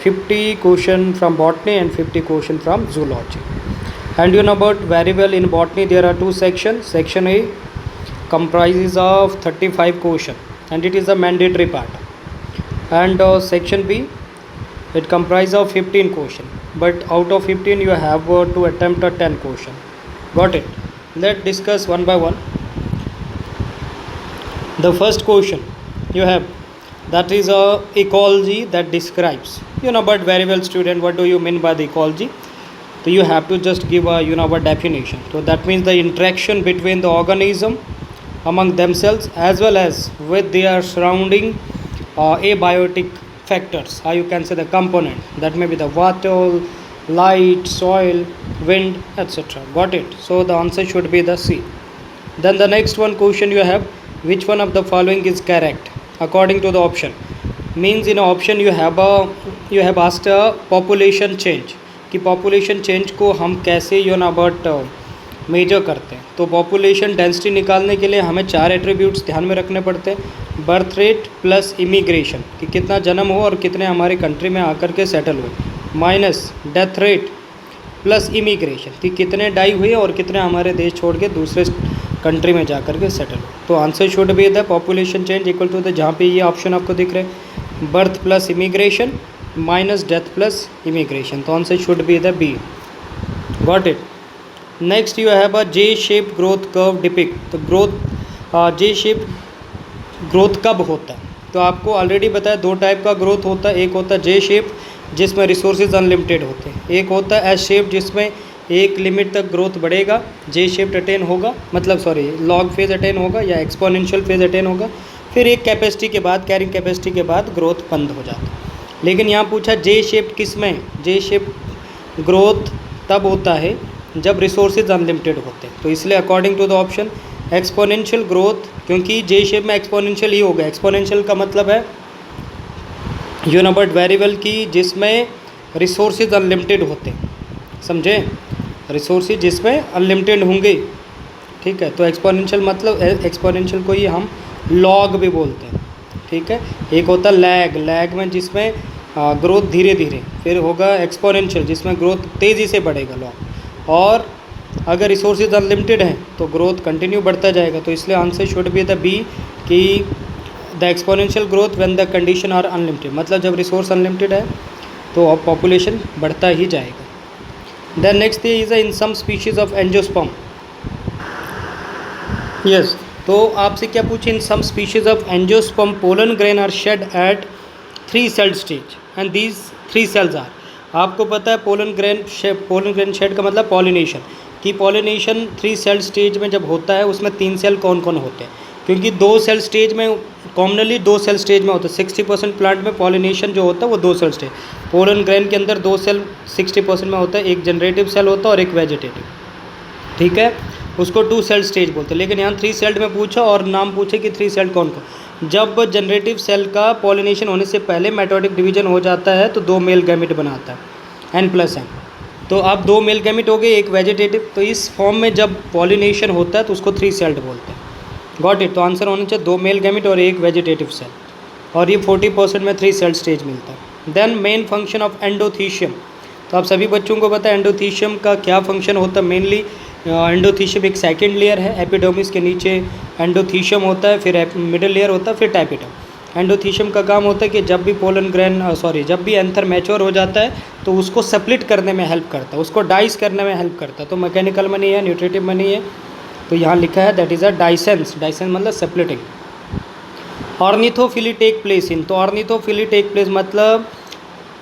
50 question from botany and 50 question from zoology. And you know about very well in botany there are two sections. Section A comprises of 35 question and it is a mandatory part. And section B, it comprises of 15 question. But out of 15 you have to attempt a 10 question. Got it? Let's discuss one by one. The first question you have, that is a ecology that describes. You know but very well student, what do you mean by the ecology? So you have to just give a a definition. So that means the interaction between the organism among themselves as well as with their surrounding abiotic factors, or you can say the component, that may be the water, light, soil, wind, etc. Got it? So the answer should be the C. Then the next one question you have, which one of the following is correct according to the option? Means in option you have asked a population change, कि population change को हम कैसे but major करते हैं. तो population density निकालने के लिए हमें 4 एट्रीब्यूट्स ध्यान में रखने पड़ते हैं. बर्थ रेट प्लस इमिग्रेशन, कि कितना जन्म हो और कितने हमारे कंट्री में आकर के सेटल हुए, minus death rate plus immigration, कि कितने डाई हुए और कितने हमारे देश छोड़ के दूसरे कंट्री में जाकर के सेटल हुए. तो answer should be the population change equal to the, जहाँ पे ये ऑप्शन आपको दिख रहे हैं, birth plus immigration minus death plus immigration. तो answer should be the B. Got it? Next you have a J shape growth curve depict. तो growth J shape growth कब होता है? तो आपको ऑलरेडी बताया 2 टाइप का ग्रोथ होता है. एक होता है जे शेप जिसमें रिसोर्सेज अनलिमिटेड होते हैं. एक होता है एस शेप जिसमें एक लिमिट तक ग्रोथ बढ़ेगा, जे शेप अटेन होगा, मतलब सॉरी लॉग फेज अटेन होगा या एक्सपोनेंशियल फेज अटेन होगा. फिर एक कैपेसिटी के बाद, कैरिंग कैपेसिटी के बाद ग्रोथ बंद हो जाता है. लेकिन यहाँ पूछा जे शेप किस में? जे शेप ग्रोथ तब होता है जब रिसोर्सेज अनलिमिटेड होते हैं. तो इसलिए according to the option exponential growth, क्योंकि जे शेप में एक्सपोनेंशियल ही होगा. एक्सपोनेंशियल का मतलब है बट वेरी वेल की जिसमें रिसोर्सेज अनलिमिटेड होते हैं. समझे? रिसोर्सेज जिसमें अनलिमिटेड होंगे. ठीक है? तो एक्सपोनेंशियल मतलब एक्सपोनेंशियल को ही हम लॉग भी बोलते हैं. ठीक है? एक होता है लैग में जिसमें ग्रोथ धीरे धीरे, फिर होगा एक्सपोनेंशियल जिसमें ग्रोथ तेज़ी से बढ़ेगा लॉग. और अगर रिसोर्सेज अनलिमिटेड हैं तो ग्रोथ कंटिन्यू बढ़ता जाएगा. तो इसलिए answer should be the B, कि the exponential growth when the condition are unlimited, मतलब जब रिसोर्स अनलिमिटेड है तो पॉपुलेशन बढ़ता ही जाएगा. Then next is in some species of angiosperm. Yes, तो आपसे क्या पूछे? In some species of angiosperm pollen grain are shed at 3 cell stage and these 3 cells are. आपको पता है पोलन ग्रेन शेड का मतलब पॉलिनेशन, कि पॉलिनेशन 3 सेल स्टेज में जब होता है उसमें 3 सेल कौन कौन होते हैं? क्योंकि 2 सेल स्टेज में कॉमनली 2 सेल स्टेज में होता है. 60% प्लांट में पॉलिनेशन जो होता है वो 2 सेल स्टेज. पोलन ग्रेन के अंदर 2 सेल 60% में होता है, एक जनरेटिव सेल होता है और एक वेजिटेटिव. ठीक है? उसको 2 सेल स्टेज बोलते हैं. लेकिन यहाँ 3 सेल्ड में पूछा और नाम पूछे कि 3 सेल्ड कौन कौन. जब जनरेटिव सेल का पॉलिनेशन होने से पहले मेटोडिक डिवीजन हो जाता है तो 2 मेल गैमेट बनाता है, n+n. तो अब 2 मेल गैमेट हो गए, एक वेजिटेटिव. तो इस फॉर्म में जब पॉलिनेशन होता है तो उसको 3 सेल्ड बोलते हैं. Got it? तो आंसर होना चाहिए 2 मेल गैमेट और एक वेजिटेटिव सेल, और ये 40% में 3 सेल स्टेज मिलता है. Then main function of endothecium. तो आप सभी बच्चों को पता है एंडोथीशियम का क्या फंक्शन होता है. मेनली एंडोथीशियम एक सेकेंड लेयर है, एपिडर्मिस के नीचे एंडोथीशियम होता है, फिर मिडिल लेयर होता है, फिर टाइपिटम. एंडोथीशियम का काम होता है कि जब भी जब भी एंथर मैच्योर हो जाता है तो उसको सेपरेट करने में हेल्प करता है, उसको डाइस करने में हेल्प करता है. तो मैकेनिकल में नहीं है, न्यूट्रिटिव में नहीं है. तो यहाँ लिखा है that is a dehiscence. Dehiscence मतलब separating. Ornithophily take place in. तो ऑर्निथोफिली टेक प्लेस मतलब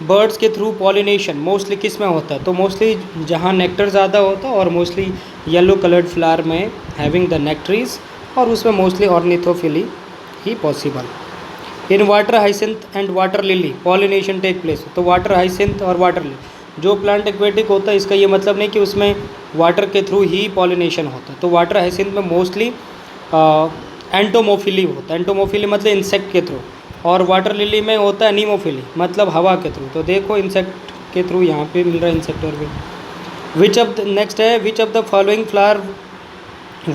बर्ड्स के थ्रू पॉलिनेशन मोस्टली किस में होता है? तो मोस्टली जहाँ नेक्टर ज़्यादा होता है और मोस्टली येलो कलर्ड फ्लावर में हैविंग द नेक्ट्रीज, और उसमें मोस्टली ऑर्निथोफिली ही possible. In water hyacinth and water lily pollination take place. तो वाटर हाइसिंथ और वाटर लिली जो प्लांट एक्वेटिक होता है, इसका ये मतलब नहीं कि उसमें वाटर के थ्रू ही पॉलिनेशन होता है. तो वाटर हाइसिंथ में मोस्टली एंटोमोफिली होता है. एंटोमोफिली मतलब इंसेक्ट के थ्रू, और वाटर लिली में होता है एनीमोफिली मतलब हवा के थ्रू. तो देखो इंसेक्ट के थ्रू यहाँ पे मिल रहा है इंसेक्ट और भी. नेक्स्ट है which of the following flower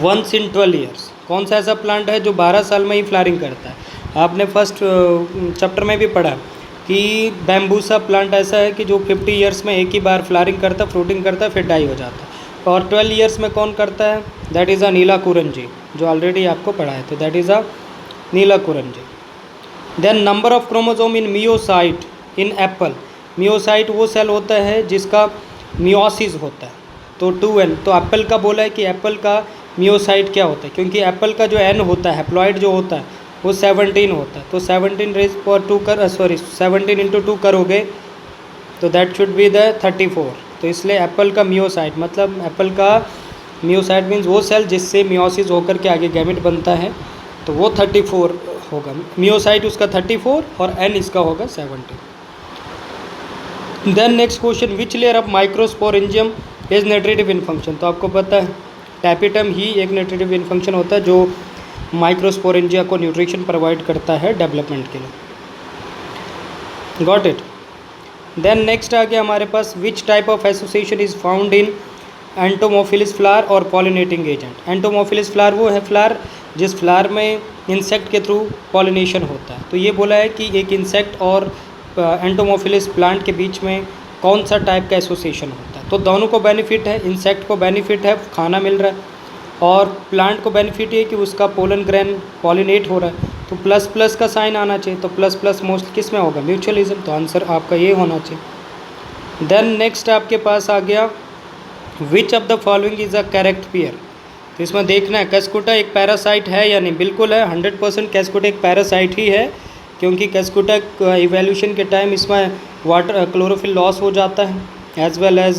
once in 12 years. कौन सा ऐसा प्लांट है जो 12 साल में ही फ्लावरिंग करता है? आपने फर्स्ट चैप्टर में भी पढ़ा कि बैम्बूसा प्लांट ऐसा है कि जो 50 ईयर्स में एक ही बार फ्लावरिंग करता, फ्रूटिंग करता, फिर डाई हो जाता है। और 12 ईयर्स में कौन करता है? दैट इज़ अ नीलाकुरंजी, जो ऑलरेडी आपको पढ़ा है, तो that is a Neelakurinji. Then number of chromosome in meiocyte in apple. Meiocyte वो सेल होता है जिसका मियोसिस होता है, तो 2n। तो एप्पल का बोला है कि एप्पल का मियोसाइट क्या होता है, क्योंकि एप्पल का जो n होता है, हैप्लॉइड जो होता है, वो 17 होता है। तो 17 रेज पर 2 कर 17 इंटू 2 करोगे तो दैट शुड बी द 34। तो इसलिए एप्पल का मियोसाइट मतलब एप्पल का मियोसाइट मीन्स वो सेल जिससे मियोसिस होकर के आगे गैमेट बनता है, तो वो 34 होगा। मियोसाइट उसका 34 और n इसका होगा 17। Then next question, which layer of microsporangium is nutritive in function. तो आपको पता है टैपिटम ही एक न्यूट्रिटिव इन फंक्शन होता है जो माइक्रोस्पोरेंजिया को न्यूट्रिशन प्रोवाइड करता है डेवलपमेंट के लिए। Got it. देन नेक्स्ट आ गया हमारे पास, which type of association is found in entomophilous flower और पॉलिनेटिंग एजेंट। एंटोमोफिलिस फ्लावर वो है फ्लावर जिस फ्लावर में इंसेक्ट के थ्रू पॉलिनेशन होता है। तो ये बोला है कि एक इंसेक्ट और एंटोमोफिलिस प्लांट के बीच में कौन सा टाइप का एसोसिएशन होता है। तो दोनों को बेनिफिट है, इंसेक्ट को बेनिफिट है, खाना मिल रहा है, और प्लांट को बेनिफिट है कि उसका पोलन ग्रेन पॉलिनेट हो रहा है। तो प्लस प्लस का साइन आना चाहिए, तो प्लस प्लस मोस्ट किस में होगा? म्यूचुअलिज्म। तो आंसर आपका ये होना चाहिए। देन नेक्स्ट आपके पास आ गया, विच of the following is a correct pair. तो इसमें देखना है कैस्कुटा एक पैरासाइट है या नहीं। बिल्कुल है, 100% कैस्कुटा एक पैरासाइट ही है, क्योंकि कैस्कुटा इवोल्यूशन के टाइम इसमें वाटर क्लोरोफिल लॉस हो जाता है, एज वेल एज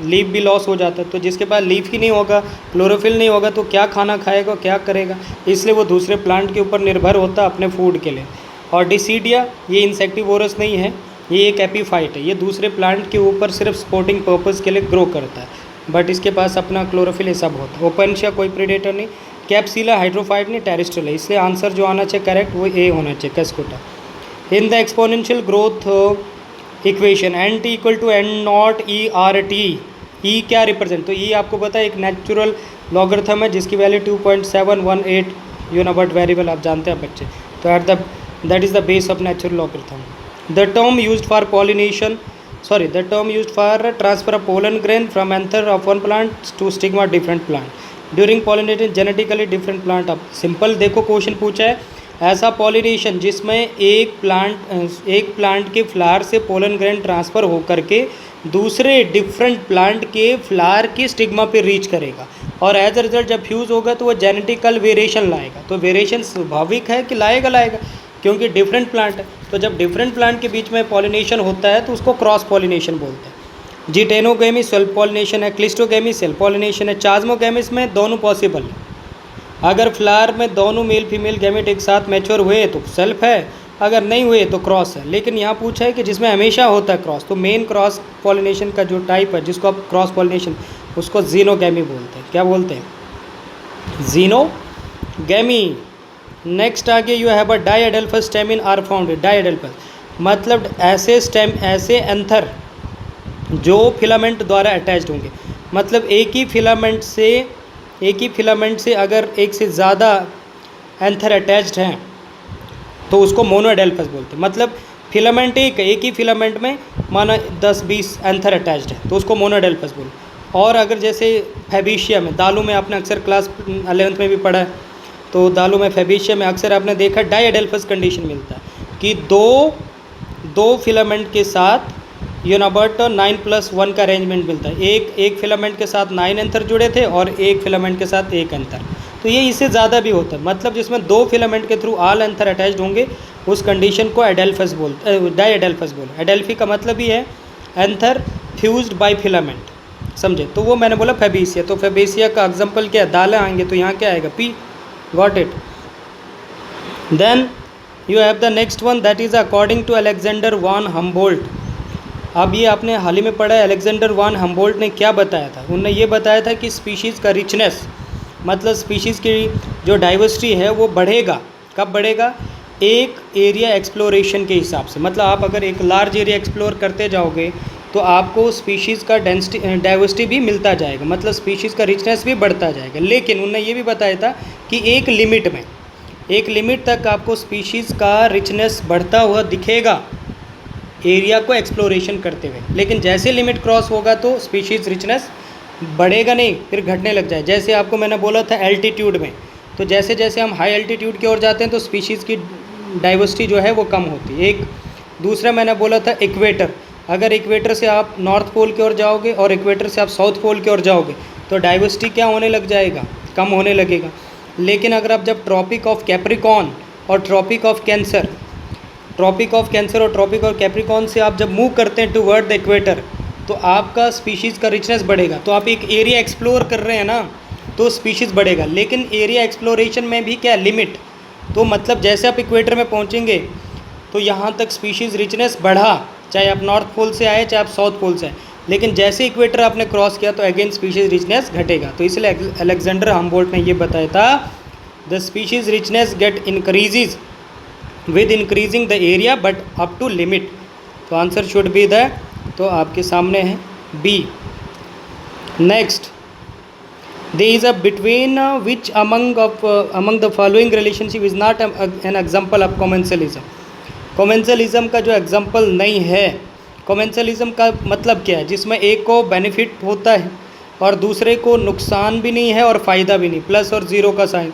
लीफ भी लॉस हो जाता है। तो जिसके पास लीफ ही नहीं होगा, क्लोरोफिल नहीं होगा, तो क्या खाना खाएगा, क्या करेगा, इसलिए वो दूसरे प्लांट के ऊपर निर्भर होता है अपने फूड के लिए। और डिसीडिया ये इंसेक्टिवोरस नहीं है, ये एक एपीफाइट है, ये दूसरे प्लांट के ऊपर सिर्फ सपोर्टिंग पर्पज़ के लिए ग्रो करता है, बट इसके पास अपना क्लोरोफिल ये सब होता है। ओपेनशिया कोई प्रेडेटर नहीं, कैप्सिला हाइड्रोफाइट नहीं, टेरेस्ट्रियल है, इसलिए आंसर जो आना चाहिए करेक्ट वो ए होना चाहिए, Cuscuta. In the exponential growth equation N T equal to N naught E R T, E क्या रिप्रेजेंट? तो ई आपको पता है एक नेचुरल लॉगरिथम है जिसकी वैल्यू 2.718 यूनिट वेरिएबल, आप जानते हैं बच्चे। तो at the that is the base of natural logarithm. The term used for pollination the term used for transfer of pollen grain from anther of one plant to stigma of different plant during pollination genetically different plant। अब simple देखो question पूछा है, ऐसा pollination जिसमें एक plant के flower से pollen grain transfer हो करके दूसरे डिफरेंट प्लांट के फ्लावर की स्टिग्मा पे रीच करेगा, और एज अ रिजल्ट जब फ्यूज़ होगा तो वो जेनेटिकल वेरिएशन लाएगा। तो वेरिएशन स्वाभाविक है कि लाएगा, क्योंकि डिफरेंट प्लांट है। तो जब डिफरेंट प्लांट के बीच में पॉलिनेशन होता है तो उसको क्रॉस पॉलिनेशन बोलते हैं। जिटेनोगेमी सेल्फ पॉलिनेशन है, क्लिस्टोगेमी सेल्फ पॉलिनेशन है, चाज्मोगेमिस में दोनों पॉसिबल है। अगर फ्लावर में दोनों मेल फीमेल गैमेट एक साथ मैच्योर हुए तो सेल्फ है, अगर नहीं हुए तो क्रॉस है। लेकिन यहाँ पूछा है कि जिसमें हमेशा होता है क्रॉस, तो मेन क्रॉस पॉलिनेशन का जो टाइप है जिसको आप क्रॉस पॉलिनेशन, उसको जीनोगेमी बोलते हैं। क्या बोलते हैं? जीनोगेमी। नेक्स्ट आगे you have a diadelphous stamen are found. Diadelphous मतलब ऐसे स्टेम, ऐसे एंथर जो फिलामेंट द्वारा अटैच्ड होंगे, मतलब एक ही फिलामेंट से अगर एक से ज़्यादा एंथर अटैच्ड हैं तो उसको मोनोएडेल्फस बोलते हैं। मतलब फिलामेंट एक है, एक ही फिलामेंट में माना 10-20 एंथर अटैच्ड है तो उसको मोनोएडेल्फस बोलते। और अगर जैसे फैबेशिया में, दालों में आपने अक्सर क्लास 11th में भी पढ़ा है, तो दालों में फैबेशिया में अक्सर आपने देखा डाइएडेल्फस कंडीशन मिलता है कि दो फिलामेंट के साथ यूनिबट 9+1 का अरेंजमेंट मिलता है। एक फिलामेंट के साथ 9 एंथर जुड़े थे और एक फिलामेंट के साथ एक एंथर, तो ये इससे ज़्यादा भी होता है। मतलब जिसमें 2 फिलामेंट के थ्रू ऑल एंथर अटैच्ड होंगे उस कंडीशन को एडेल्फस बोलते, डाइएडेल्फस बोलते। एडेल्फी का मतलब ही है एंथर फ्यूज्ड बाय फिलामेंट, समझे? तो वो मैंने बोला फैबेशिया, तो फैबेशिया का एग्जाम्पल क्या? दालें आएंगे तो यहाँ क्या आएगा? P. Got it. Then you have the next one, that is according to Alexander von Humboldt। अब ये आपने हाल ही में पढ़ा है, अलेक्जेंडर वन हम्बोल्ट ने क्या बताया था? उन्होंने ये बताया था कि स्पीशीज़ का रिचनेस, मतलब स्पीशीज़ की जो डाइवर्सिटी है वो बढ़ेगा। कब बढ़ेगा? एक एरिया एक्सप्लोरेशन के हिसाब से। मतलब आप अगर एक लार्ज एरिया एक्सप्लोर करते जाओगे तो आपको स्पीशीज़ का डाइवर्सिटी भी मिलता जाएगा, मतलब स्पीशीज़ का रिचनेस भी बढ़ता जाएगा। लेकिन उन्होंने ये भी बताया था कि एक लिमिट तक आपको स्पीशीज़ का रिचनेस बढ़ता हुआ दिखेगा, एरिया को एक्सप्लोरेशन करते हुए। लेकिन जैसे लिमिट क्रॉस होगा तो स्पीशीज़ रिचनेस बढ़ेगा नहीं, फिर घटने लग जाए। जैसे आपको मैंने बोला था एल्टीट्यूड में, तो जैसे जैसे हम हाई एल्टीट्यूड की ओर जाते हैं तो स्पीशीज़ की डाइवर्सिटी जो है वो कम होती है। एक दूसरा मैंने बोला था इक्वेटर, अगर इक्वेटर से आप नॉर्थ पोल की ओर जाओगे और इक्वेटर से आप साउथ पोल की ओर जाओगे तो डाइवर्सिटी क्या होने लग जाएगा, कम होने लगेगा। लेकिन अगर आप जब ट्रॉपिक ऑफ कैप्रिकॉन और ट्रॉपिक ऑफ कैंसर और ट्रॉपिक ऑफ कैप्रिकॉन से आप जब मूव करते हैं टूवर्ड द इक्वेटर तो आपका स्पीशीज़ का रिचनेस बढ़ेगा। तो आप एक एरिया एक्सप्लोर कर रहे हैं ना, तो स्पीशीज़ बढ़ेगा। लेकिन एरिया एक्सप्लोरेशन में भी क्या लिमिट, तो मतलब जैसे आप इक्वेटर में पहुंचेंगे तो यहाँ तक स्पीशीज़ रिचनेस बढ़ा, चाहे आप नॉर्थ पोल से आए चाहे आप साउथ पोल से आए। लेकिन जैसे इक्वेटर आपने क्रॉस किया तो अगेन स्पीशीज़ रिचनेस घटेगा। तो इसलिए अलेक्जेंडर हम्बोल्ट ने ये बताया था, the species richness get increases with increasing the area but up to limit. तो आंसर शुड बी द, तो आपके सामने है B. Next, there is a between which among the following relationship is not an example of commensalism। Commensalism का जो example नहीं है, commensalism का मतलब क्या है, जिसमें एक को बेनिफिट होता है और दूसरे को नुकसान भी नहीं है और फ़ायदा भी नहीं, प्लस और ज़ीरो का sign.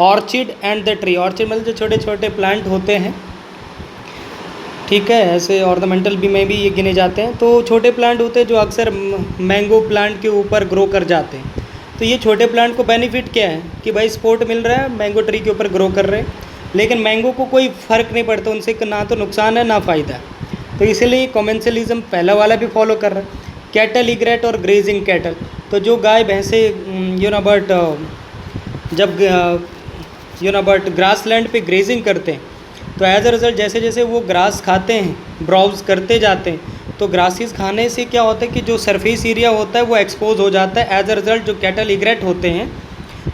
Orchid and the tree, orchid मतलब जो छोटे छोटे प्लांट होते हैं, ठीक है, ऐसे ऑर्नामेंटल भी में भी ये गिने जाते हैं। तो छोटे प्लांट होते हैं जो अक्सर मैंगो प्लांट के ऊपर ग्रो कर जाते हैं। तो ये छोटे प्लांट को बेनिफिट क्या है कि भाई सपोर्ट मिल रहा है, मैंगो ट्री के ऊपर ग्रो कर रहे हैं, लेकिन मैंगो को कोई फ़र्क नहीं पड़ता उनसे, ना तो नुकसान है ना फ़ायदा है। तो इसीलिए कॉमेंसलिज्म पहला वाला भी फॉलो कर रहा है। कैटल इग्रेट और ग्रेजिंग कैटल, तो जो गाय भैंसे जब ग्रास लैंड पे ग्रेजिंग करते हैं तो एज अ रिज़ल्ट जैसे जैसे वो ग्रास खाते हैं, ब्राउज करते जाते हैं, तो ग्रासेस खाने से क्या होता है कि जो सरफेस एरिया होता है वो एक्सपोज हो जाता है। एज अ रिज़ल्ट जो कैटल इग्रेट होते हैं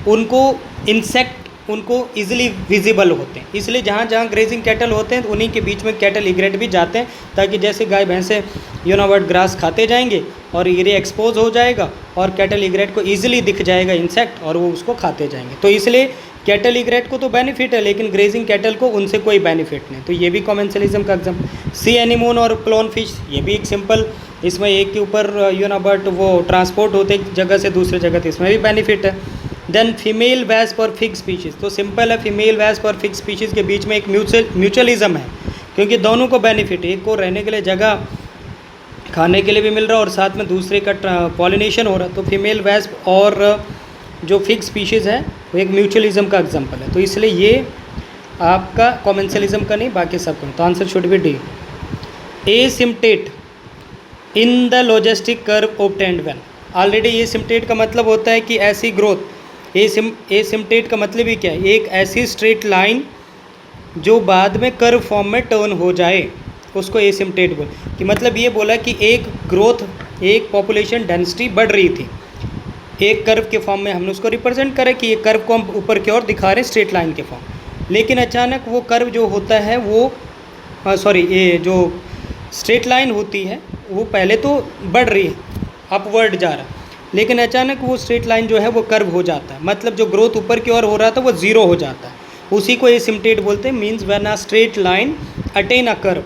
उनको इंसेक्ट उनको ईजिली विजिबल होते हैं। इसलिए जहाँ जहाँ ग्रेजिंग कैटल होते हैं तो उन्हीं के बीच में कैटल इग्रेट भी जाते हैं, ताकि जैसे गाय भैंसे ग्रास खाते जाएंगे और एरिया एक्सपोज हो जाएगा और कैटल इग्रेट को ईजिली दिख जाएगा इंसेक्ट और वो उसको खाते जाएंगे। तो इसलिए कैटल इग्रेट को तो बेनिफिट है, लेकिन ग्रेजिंग कैटल को उनसे कोई बेनिफिट नहीं। तो ये भी कॉमेंसलिज्म का एग्जाम्पल। सी एनीमोन और क्लोन फिश, ये भी एक सिंपल, इसमें एक के ऊपर वो ट्रांसपोर्ट होते एक जगह से दूसरे जगह, तो इसमें भी बेनिफिट है। देन फीमेल वैस्प और फिग स्पीशीज़, तो सिंपल है, फीमेल वैस्प और फिग स्पीशीज़ के बीच में एक म्यूचुअलिज्म है, क्योंकि दोनों को बेनिफिट, एक को रहने के लिए जगह, खाने के लिए भी मिल रहा है और साथ में दूसरे का पॉलिनेशन हो रहा है। तो फीमेल वैस्प और जो फिग स्पीशीज़ है वो एक म्यूचुअलिज्म का एग्जांपल है। तो इसलिए ये आपका कॉमेंसलिज्म का नहीं, बाकी सब का। तो answer should be D. Asymptote in the logistic curve obtained when, already asymptote का मतलब होता है कि ऐसी ग्रोथ। एसिम्प्टेट का मतलब ही क्या है, एक ऐसी स्ट्रेट लाइन जो बाद में कर्व फॉर्म में टर्न हो जाए, उसको एसिम्प्टेट बोल कि मतलब ये बोला कि एक ग्रोथ, एक पॉपुलेशन डेंसिटी बढ़ रही थी एक कर्व के फॉर्म में, हमने उसको रिप्रेजेंट करें कि ये कर्व को हम ऊपर की ओर दिखा रहे हैं स्ट्रेट लाइन के फॉर्म, लेकिन अचानक वो कर्व जो होता है वो ये जो स्ट्रेट लाइन होती है वो पहले तो बढ़ रही है, अपवर्ड जा रहा है, लेकिन अचानक वो स्ट्रेट लाइन जो है वो कर्व हो जाता है, मतलब जो ग्रोथ ऊपर की ओर हो रहा था वो ज़ीरो हो जाता है, उसी को एसिम्प्टेट बोलते हैं। Means when a straight line attain a curve,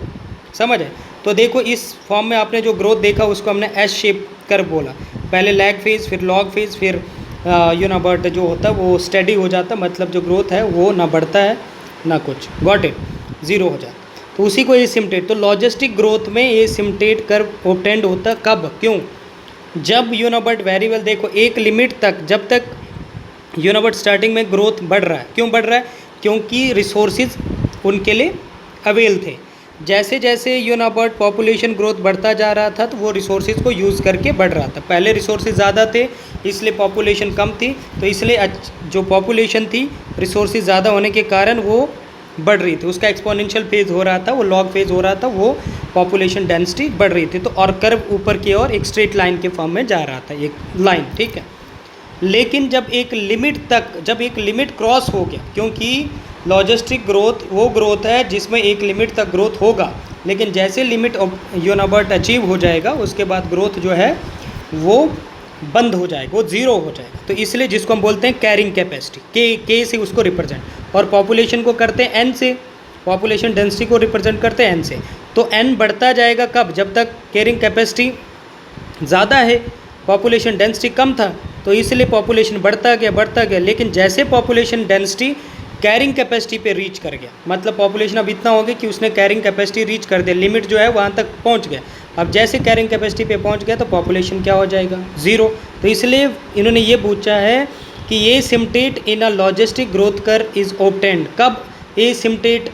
समझ है। तो देखो इस फॉर्म में आपने जो ग्रोथ देखा उसको हमने एस शेप कर्व बोला, पहले लैग फेज, फिर लॉग फेज, फिर बट जो होता है वो स्टेडी हो जाता है, मतलब जो ग्रोथ है वो ना बढ़ता है ना कुछ, गॉट इट, ज़ीरो हो जाता है, तो उसी को एसिम्प्टेट। तो लॉजिस्टिक ग्रोथ में एसिम्प्टेट कर्व ऑब्टेंड होता कब, क्यों, जब बट वेरिएबल देखो एक लिमिट तक, जब तक बट स्टार्टिंग में ग्रोथ बढ़ रहा है, क्यों बढ़ रहा है, क्योंकि रिसोर्सेज उनके लिए अवेल थे। जैसे जैसे बट पॉपुलेशन ग्रोथ बढ़ता जा रहा था तो वो रिसोर्सेज को यूज़ करके बढ़ रहा था, पहले रिसोर्सेज ज़्यादा थे इसलिए पॉपुलेशन कम थी, तो इसलिए जो पॉपुलेशन थी रिसोर्सेज ज़्यादा होने के कारण वो बढ़ रही थी, उसका एक्सपोनेंशियल फेज़ हो रहा था, वो लॉग फेज़ हो रहा था, वो पॉपुलेशन डेंसिटी बढ़ रही थी, तो और कर्व ऊपर की ओर एक स्ट्रेट लाइन के फॉर्म में जा रहा था, एक लाइन, ठीक है। लेकिन जब एक लिमिट तक, जब एक लिमिट क्रॉस हो गया, क्योंकि लॉजिस्टिक ग्रोथ वो ग्रोथ है जिसमें एक लिमिट तक ग्रोथ होगा, लेकिन जैसे लिमिट बट अचीव हो जाएगा उसके बाद ग्रोथ जो है वो बंद हो जाएगा, वो ज़ीरो हो जाएगा, तो इसलिए जिसको हम बोलते हैं कैरिंग कैपेसिटी, के से उसको रिप्रेजेंट, और पॉपुलेशन को करते हैं एन से, पॉपुलेशन डेंसिटी को रिप्रेजेंट करते हैं एन से। तो तो n बढ़ता जाएगा कब? जब तक कैरिंग कैपेसिटी ज़्यादा है, पॉपुलेशन डेंसिटी कम था, तो इसलिए पॉपुलेशन बढ़ता गया, लेकिन जैसे पॉपुलेशन डेंसिटी कैरिंग कैपेसिटी पे रीच कर गया, मतलब पॉपुलेशन अब इतना हो गया कि उसने कैरिंग कैपेसिटी रीच कर दिया, लिमिट जो है वहाँ तक पहुँच गया। अब जैसे कैरिंग कैपेसिटी पे पहुँच गया तो पॉपुलेशन क्या हो जाएगा? 0। तो इसलिए इन्होंने ये पूछा है कि ये सिम्टेट इन अ लॉजिस्टिक ग्रोथ कर इज़ ऑब्टेन्ड, कब ये सिम्टेट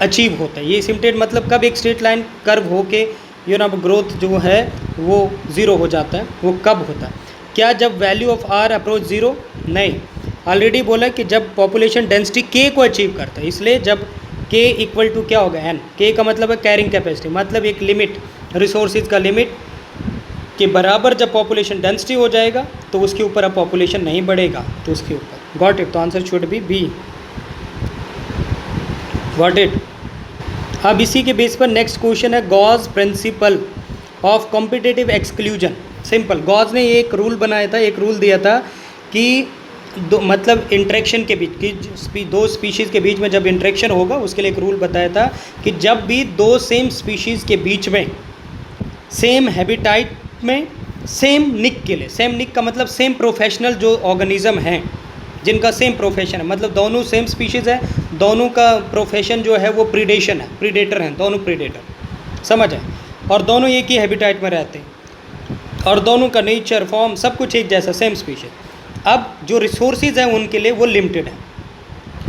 अचीव होता है? ये सिम्टेट मतलब कब एक स्ट्रेट लाइन कर्व होके ग्रोथ जो है वो 0 हो जाता है, वो कब होता है? क्या जब वैल्यू ऑफ आर अप्रोच 0? नहीं, ऑलरेडी बोला कि जब पॉपुलेशन डेंसिटी के को अचीव करता है, इसलिए जब के इक्वल टू क्या होगा? एन। के का मतलब है कैरिंग कैपेसिटी, मतलब एक लिमिट, रिसोर्सेज का लिमिट के बराबर जब पॉपुलेशन डेंसिटी हो जाएगा तो उसके ऊपर अब पॉपुलेशन नहीं बढ़ेगा, तो उसके ऊपर। Got it? तो answer should be B. Got it? अब इसी के बेस पर नेक्स्ट क्वेश्चन है Gause principle of competitive exclusion. Simple, Gause ने एक रूल बनाया था, एक रूल दिया था कि मतलब इंटरेक्शन के बीच की दो स्पीशीज़ के बीच में जब इंटरेक्शन होगा उसके लिए एक रूल बताया था कि जब भी दो सेम स्पीशीज़ के बीच में सेम हैबिटाइट में सेम निक के लिए, सेम निक का मतलब सेम प्रोफेशनल जो ऑर्गेनिज्म हैं जिनका सेम प्रोफेशन है, मतलब दोनों सेम स्पीशीज़ है, दोनों का प्रोफेशन जो है वो प्रीडेशन है, प्रीडेटर हैं, दोनों प्रीडेटर, समझ है, और दोनों एक ही हैबिटाइट में रहते हैं और दोनों का नेचर, फॉर्म सब कुछ एक जैसा, सेम स्पीशीज। अब जो रिसोर्सेज हैं उनके लिए वो लिमिटेड है,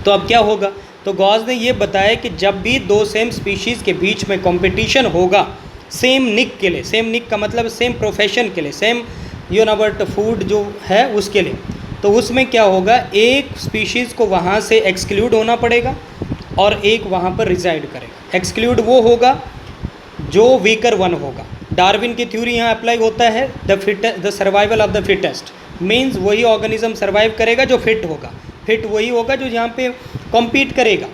तो अब क्या होगा? तो गॉस ने ये बताया कि जब भी दो सेम स्पीशीज़ के बीच में कंपटीशन होगा सेम निक के लिए, सेम निक का मतलब सेम प्रोफेशन के लिए, सेम फूड जो है उसके लिए, तो उसमें क्या होगा? एक स्पीशीज़ को वहाँ से एक्सक्लूड होना पड़ेगा और एक वहाँ पर रिजाइड करेगा। एक्सक्लूड वो होगा जो वीकर वन होगा। डार्विन की थ्योरी यहाँ अप्लाई होता है, the survival of the fittest, means वही ऑर्गेनिज्म सर्वाइव करेगा जो फिट होगा। फिट वही होगा जो यहाँ पे कॉम्पीट करेगा,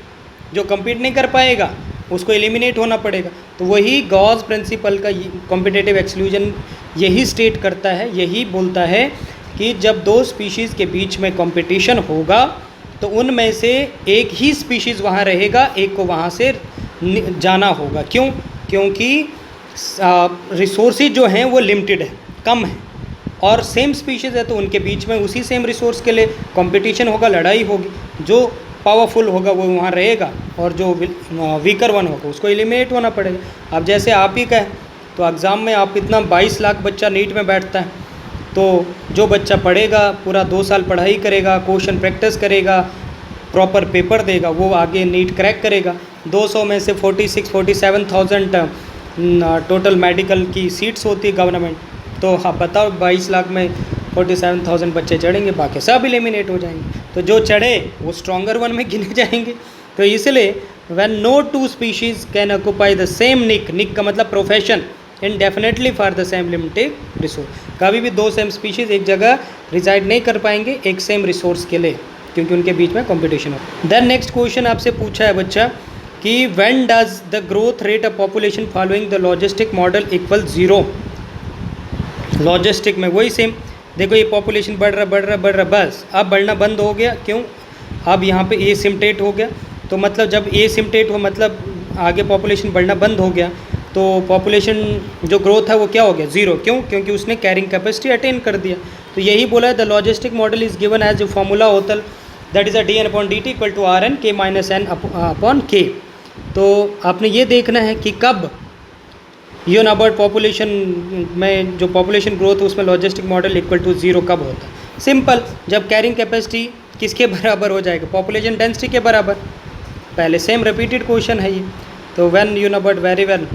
जो कॉम्पीट नहीं कर पाएगा उसको एलिमिनेट होना पड़ेगा। तो वही गॉस प्रिंसिपल का कॉम्पिटिटिव एक्सक्लूजन यही स्टेट करता है, यही बोलता है कि जब दो स्पीशीज़ के बीच में कंपटीशन होगा तो उनमें से एक ही स्पीशीज़ वहाँ रहेगा, एक को वहाँ से जाना होगा। क्यों? क्योंकि रिसोर्सेज जो हैं वो लिमिटेड है, कम है, और सेम स्पीशीज़ है तो उनके बीच में उसी सेम रिसोर्स के लिए कंपटीशन होगा, लड़ाई होगी। जो पावरफुल होगा वो वहाँ रहेगा और जो वीकर वन होगा उसको एलिमिनेट होना पड़ेगा। अब जैसे आप ही का है तो एग्ज़ाम में आप इतना 22 लाख बच्चा नीट में बैठता है, तो जो बच्चा पढ़ेगा, पूरा 2 साल पढ़ाई करेगा, क्वेश्चन प्रैक्टिस करेगा, प्रॉपर पेपर देगा, वो आगे नीट क्रैक करेगा। 200 में से 47,000 टोटल मेडिकल की सीट्स होती है गवर्नमेंट, तो हाँ बताओ 22 लाख में 47,000 बच्चे चढ़ेंगे, बाकी सब एलिमिनेट हो जाएंगे। तो जो चढ़े वो स्ट्रॉन्गर वन में गिने जाएंगे। तो इसलिए when no two species can occupy the same niche, niche का मतलब profession, indefinitely for the same limited resource, कभी भी दो सेम स्पीशीज़ एक जगह रिजाइड नहीं कर पाएंगे एक सेम रिसोर्स के लिए, क्योंकि उनके बीच में कंपटीशन हो। देन नेक्स्ट क्वेश्चन आपसे पूछा है बच्चा कि when does the growth rate of population following the logistic model equal 0? Logistic में वही सेम, देखो ये पॉपुलेशन बढ़ रहा, बस अब बढ़ना बंद हो गया। क्यों? अब यहाँ पे एसिम्पटेट हो गया, तो मतलब जब एसिम्पटेट हो मतलब आगे पॉपुलेशन बढ़ना बंद हो गया, तो पॉपुलेशन जो ग्रोथ है वो क्या हो गया? 0। क्यों? क्योंकि उसने कैरिंग कैपेसिटी अटेन कर दिया। तो यही बोला है the logistic model is given as जो फॉर्मूला होता है that is a dn/dt equal to rn k - n upon k। तो आपने ये देखना है कि कब अबाउट पॉपुलेशन में जो पॉपुलेशन ग्रोथ है उसमें लॉजिस्टिक मॉडल इक्वल टू 0 कब होता है? सिंपल, जब कैरिंग कैपेसिटी किसके बराबर हो जाएगा? पॉपुलेशन डेंसिटी के बराबर। पहले सेम रिपीटेड क्वेश्चन है ये। तो when about very well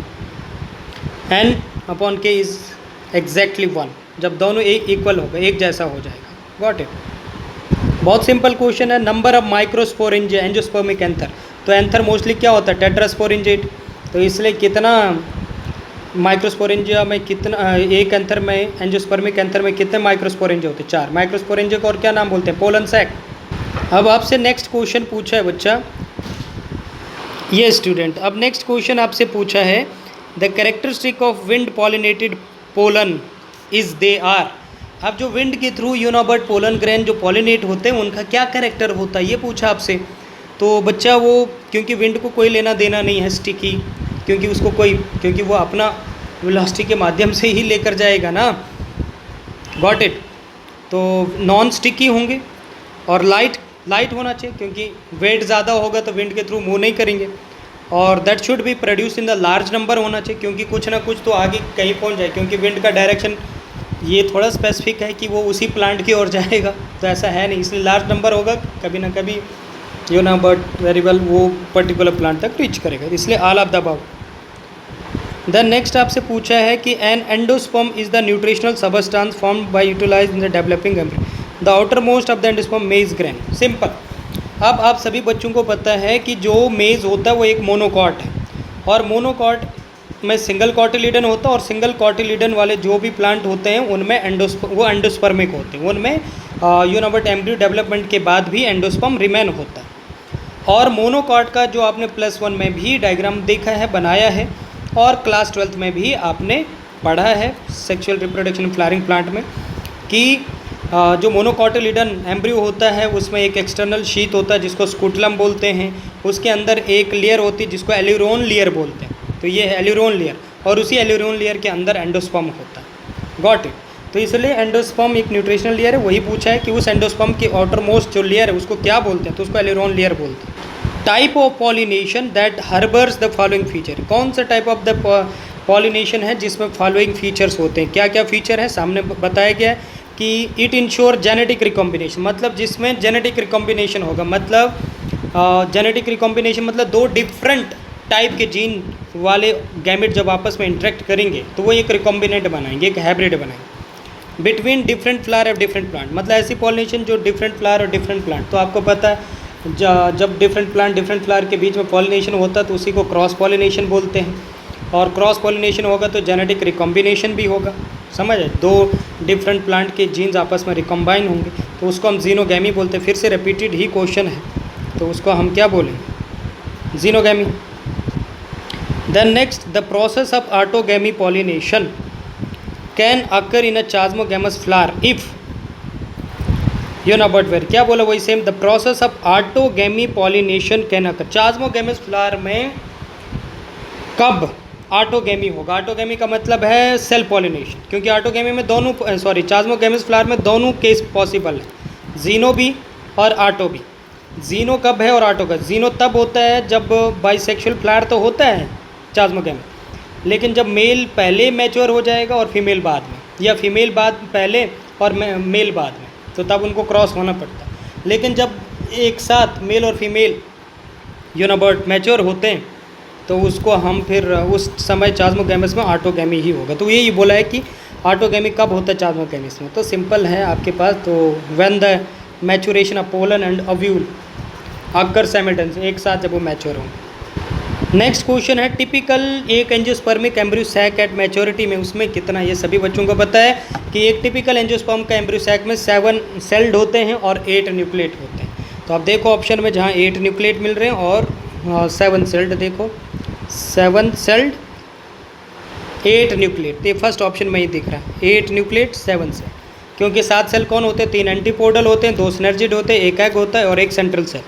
n upon k is exactly 1, जब दोनों एक इक्वल होगा, एक जैसा हो जाएगा। Got it? बहुत सिंपल क्वेश्चन है। Number of microsporangia angiospermic anther, तो एंथर मोस्टली क्या होता है? टेट्रास्पोरेंजिएट, तो इसलिए कितना माइक्रोस्पोरेंजिया में कितना, एक एंथर में एंजियोस्पर्मिक एंथर में कितने माइक्रोस्पोरेंजिया होते हैं? 4 माइक्रोस्पोरेंजिया को और क्या नाम बोलते हैं? Pollen sac. अब आपसे नेक्स्ट क्वेश्चन पूछा है बच्चा ये स्टूडेंट, अब नेक्स्ट क्वेश्चन आपसे पूछा है the characteristic of wind pollinated pollen is they are. अब जो विंड के थ्रू यूनाबर्ड पोलन ग्रेन जो पॉलिनेट होते हैं उनका क्या कैरेक्टर होता है ये पूछा आपसे। तो बच्चा वो क्योंकि विंड को कोई लेना देना नहीं है, स्टिकी क्योंकि वो अपना वेलोसिटी के माध्यम से ही लेकर जाएगा ना। Got it. तो नॉन स्टिकी होंगे और लाइट होना चाहिए, क्योंकि वेट ज़्यादा होगा तो विंड के थ्रू मूव नहीं करेंगे। और that should B produce in the large number होना चाहिए, क्योंकि कुछ ना कुछ तो आगे कहीं पहुंच जाए, क्योंकि विंड का डायरेक्शन ये थोड़ा स्पेसिफिक है कि वो उसी प्लांट की ओर जाएगा, तो ऐसा है नहीं, इसलिए लार्ज नंबर होगा कभी ना कभी बट वेरी वेल वो पर्टिकुलर प्लांट तक रीच करेगा, इसलिए all of the above. Then next आपसे पूछा है कि an endosperm is the nutritional substance formed by utilize in the developing embryo, the outer most of the endosperm maize grain. Simple. अब आप सभी बच्चों को पता है कि जो मेज होता है वो एक मोनोकॉट है, और मोनोकॉट में सिंगल कॉटिलिडन होता है, और सिंगल कॉटिलिडन वाले जो भी प्लांट होते हैं उनमें वो एंडोस्पर्मिक होते हैं, उनमें बट एम्ब्रियो डेवलपमेंट के बाद भी एंडोस्पर्म रिमेन होता है। और मोनोकॉट का जो आपने +1 में भी डायग्राम देखा है, बनाया है, और क्लास 12th में भी आपने पढ़ा है सेक्सुअल रिप्रोडक्शन फ्लावरिंग प्लांट में, कि जो मोनोकॉटिलिडन एम्ब्रियो होता है उसमें एक एक्सटर्नल शीथ होता है जिसको स्कुटलम बोलते हैं, उसके अंदर एक लेयर होती है जिसको एल्यूरोन लेयर बोलते हैं, तो ये है एल्यूरोन लेयर, और उसी एल्यूरोन लेयर के अंदर एंडोस्पर्म होता है। Got it. तो इसलिए एंडोस्पर्म एक न्यूट्रिशनल लेयर है, वही पूछा है कि उस एंडोस्पर्म की आउटर मोस्ट जो लेयर है उसको क्या बोलते हैं, तो उसको एल्यूरोन लेयर बोलते हैं। Type of pollination that harbours the following feature, कौन सा टाइप ऑफ द पॉलिनेशन है जिसमें फॉलोइंग फीचर्स होते हैं, क्या क्या फीचर है सामने बताया गया है कि इट इंश्योर जेनेटिक रिकॉम्बिनेशन, मतलब जिसमें जेनेटिक रिकॉम्बिनेशन होगा, मतलब जेनेटिक रिकॉम्बिनेशन मतलब दो डिफरेंट टाइप के जीन वाले गैमेट जब आपस में इंटरेक्ट करेंगे तो वो एक रिकॉम्बिनेंट बनाएंगे, एक हाइब्रिड बनाएंगे between different flower of different plant, मतलब ऐसी पॉलिनेशन जो डिफरेंट फ्लावर और डिफरेंट प्लांट। तो आपको पता है जब डिफरेंट प्लांट डिफरेंट फ्लावर के बीच में पॉलिनेशन होता है तो उसी को क्रॉस पॉलिनेशन बोलते हैं, और क्रॉस पॉलिनेशन होगा तो जेनेटिक रिकॉम्बिनेशन भी होगा, समझ है, दो डिफरेंट प्लांट के जीन्स आपस में रिकम्बाइन होंगे तो उसको हम जीनोगैमी बोलते हैं। फिर से रिपीटेड ही क्वेश्चन है तो उसको हम क्या बोलेंगे, geitonogamy. Then next, the process of autogamy pollination can occur in a chasmogamous flower if but where, क्या बोला वही same, the process of autogamy pollination can occur, chasmogamous flower में कब ऑटोगैमी होगा। ऑटोगैमी का मतलब है सेल पॉलिनेशन, क्योंकि ऑटोगैमी में दोनों चास्मोगैमस फ्लावर में दोनों केस पॉसिबल है, जीनो भी और ऑटो भी। जीनो कब है और ऑटो का, जीनो तब होता है जब बाइसेक्सुअल फ्लावर तो होता है चास्मोगैमी, लेकिन जब मेल पहले मैच्योर हो जाएगा और फीमेल बाद में, या फीमेल बाद पहले और मेल बाद में, तो तब उनको क्रॉस होना पड़ता है। लेकिन जब एक साथ मेल और फीमेल बट मैच्योर होते हैं तो उसको हम फिर उस समय चास्मोगैमस में ऑटोगैमी ही होगा। तो यही बोला है कि ऑटोगैमी कब होता है चास्मोगैमस में, तो सिंपल है आपके पास, तो when the maturation of pollen and ovule occur simultaneously, एक साथ जब वो मैच्योर होंगे। नेक्स्ट क्वेश्चन है टिपिकल एक angiospermic embryo sac at maturity में उसमें कितना, ये सभी बच्चों को पता है कि एक टिपिकल एंजियोस्पर्म का एम्ब्रियो सैक में 7 सेल्ड होते हैं और 8 न्यूक्लिएट होते हैं। तो आप देखो ऑप्शन में जहाँ 8 न्यूक्लिएट मिल रहे हैं और 7 सेल्ड, देखो 7 सेल्ड 8 न्यूक्लिएट, तो ये फर्स्ट ऑप्शन में ही दिख रहा है 8 न्यूक्लिएट 7 सेल, क्योंकि 7 सेल कौन होते हैं, 3 एंटीपोडल होते हैं, 2 सिनर्जिड होते हैं, एक एग होता है और एक सेंट्रल सेल।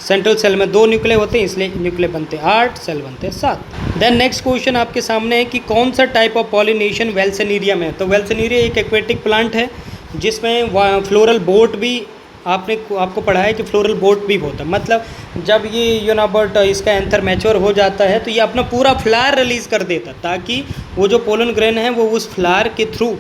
सेंट्रल सेल में 2 न्यूक्लिय होते हैं, इसलिए न्यूक्लिय बनते हैं 8, सेल बनते हैं 7। देन नेक्स्ट क्वेश्चन आपके सामने है कि कौन सा टाइप ऑफ पॉलिनेशन वेल्सेनीरिया में है। तो वेल्सेनीरिया एक एक्वेटिक प्लांट है जिसमें फ्लोरल बोट भी आपको पढ़ा है कि फ्लोरल बोट भी होता है, मतलब जब ये बट इसका एंथर मैच्योर हो जाता है तो ये अपना पूरा फ्लावर रिलीज़ कर देता ताकि वो जो पोलन ग्रेन है वो उस फ्लावर के थ्रू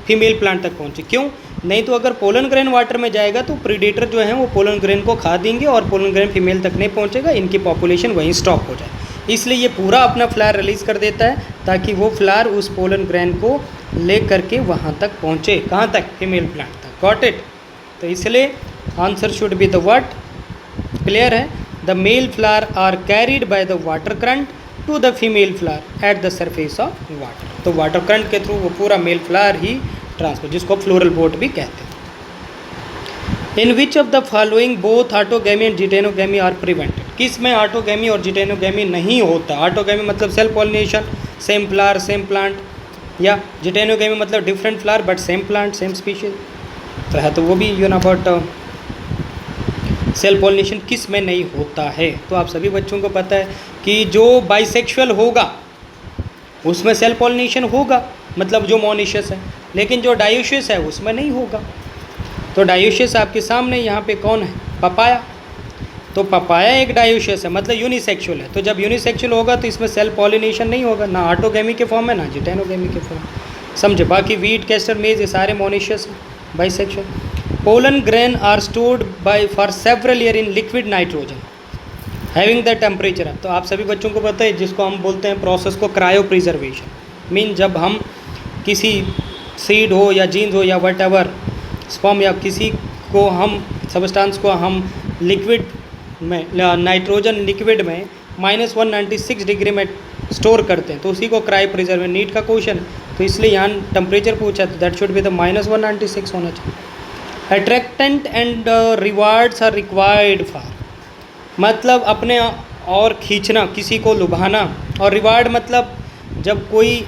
फीमेल प्लांट तक पहुँचे। क्यों, नहीं तो अगर पोलन ग्रेन वाटर में जाएगा तो प्रीडेटर जो है वो पोलन ग्रेन को खा देंगे और पोलन ग्रेन फीमेल तक नहीं पहुँचेगा, इनकी पॉपुलेशन वहीं स्टॉप हो जाए। इसलिए ये पूरा अपना फ्लावर रिलीज़ कर देता है ताकि वो फ्लावर उस पोलन ग्रेन को ले करके वहाँ तक पहुँचे, कहाँ तक, फीमेल प्लांट तक। Got it. तो इसलिए answer should be the what, clear है, the male flower are carried by the water current to the female flower at the surface of water. तो वाटर करंट के थ्रू वो पूरा male flower ही transfer, जिसको floral boat भी कहते हैं। In which of the following both autogamy and geitonogamy are prevented, किस में ऑटोगैमी और जिटेनोगैमी नहीं होता। ऑटोगैमी मतलब self pollination, same flower same plant, या जिटेनोगैमी मतलब different flower but same plant same species, तो है तो वो भी बट सेल पॉलिनेशन किस में नहीं होता है। तो आप सभी बच्चों को पता है कि जो बाइसेक्सुअल होगा उसमें सेल्फ पॉलिनेशन होगा, मतलब जो मोनिशियस है, लेकिन जो डायोशियस है उसमें नहीं होगा। तो डायोशियस आपके सामने यहाँ पे कौन है, पपाया। तो पपाया एक डायोशियस है, मतलब यूनिसेक्सुअल है। तो जब यूनिसेक्सुअल होगा तो इसमें सेल्फ पॉलिनेशन नहीं होगा, ना ऑटोगेमी के फॉर्म में ना जिटेनोगेमी के फॉर्म, समझे। बाकी वीट, कैस्टर, मेज ये सारे मोनिशियस हैं, bisexual. Pollen grain are stored by for several year in liquid nitrogen having the temperature. तो आप सभी बच्चों को पता है जिसको हम बोलते हैं प्रोसेस को क्रायो प्रिजर्वेशन। मीन जब हम किसी सीड हो या जीन्स हो या वट एवर स्पर्म या किसी को हम सब्सटेंस को हम लिक्विड में, नाइट्रोजन लिक्विड में -196 डिग्री में स्टोर करते हैं, तो उसी को क्रायो प्रिजर्वेशन, नीट का क्वेश्चन। तो इसलिए यहाँ टेम्परेचर पूछा, तो दैट शुड बी द -196 होना चाहिए। Attractant and rewards are required for, मतलब अपने और खींचना, किसी को लुभाना, और रिवार्ड मतलब जब कोई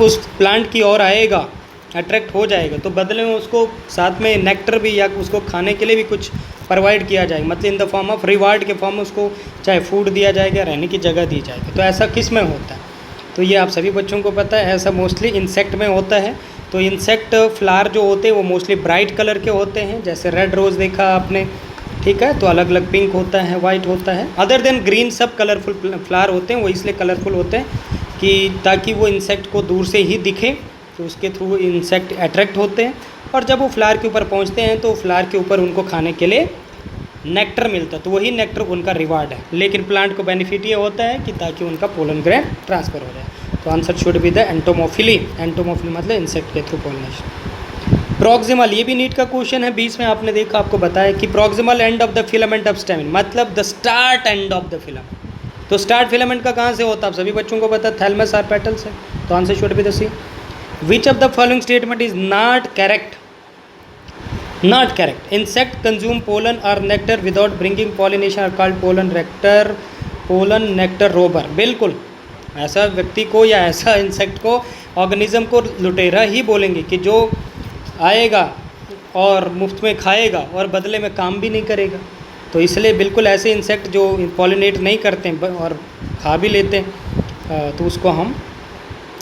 उस प्लांट की ओर आएगा, अट्रैक्ट हो जाएगा, तो बदले में उसको साथ में नेक्टर भी या उसको खाने के लिए भी कुछ प्रोवाइड किया जाएगा, मतलब in the form of reward के फॉर्म में उसको चाहे फूड दिया जाएगा, रहने की जगह दी जाएगी। तो ऐसा किस में होता है, तो ये आप सभी बच्चों को पता है, ऐसा मोस्टली इंसेक्ट में होता है। तो इंसेक्ट फ्लावर जो होते हैं वो मोस्टली ब्राइट कलर के होते हैं, जैसे रेड रोज़ देखा आपने, ठीक है। तो अलग अलग पिंक होता है, वाइट होता है, अदर देन ग्रीन सब कलरफुल फ्लावर होते हैं। वो इसलिए कलरफुल होते हैं कि ताकि वो इंसेक्ट को दूर से ही दिखे, तो उसके थ्रू इंसेक्ट अट्रैक्ट होते हैं, और जब वो फ्लावर के ऊपर पहुंचते हैं तो फ्लावर के ऊपर उनको खाने के लिए नेक्टर मिलता है, तो वही नेक्टर उनका रिवार्ड है। लेकिन प्लांट को बेनिफिट ये होता है कि ताकि उनका पोलन ग्रेन ट्रांसफ़र हो जाए। तो answer should be the entomophily. Entomophily मतलब इंसेक्ट के थ्रू पोलिनेशन। प्रॉक्सिमल, ये भी नीट का क्वेश्चन है, बीच में आपने देखा, आपको बताया कि proximal end of the filament of stamen, मतलब the start end of the filament. तो स्टार्ट फिलामेंट का कहाँ से होता है, आप सभी बच्चों को पता है, थैलमस और पेटल्स है। तो answer should be the C. Which of the following statement is not correct, not correct. Insect consume pollen और nectar without bringing pollination are called pollen nectar, pollen nectar robber. बिल्कुल, ऐसा व्यक्ति को या ऐसा इंसेक्ट को, ऑर्गेनिज्म को लुटेरा ही बोलेंगे कि जो आएगा और मुफ्त में खाएगा और बदले में काम भी नहीं करेगा। तो इसलिए बिल्कुल ऐसे इंसेक्ट जो पॉलिनेट नहीं करते हैं और खा भी लेते हैं, तो उसको हम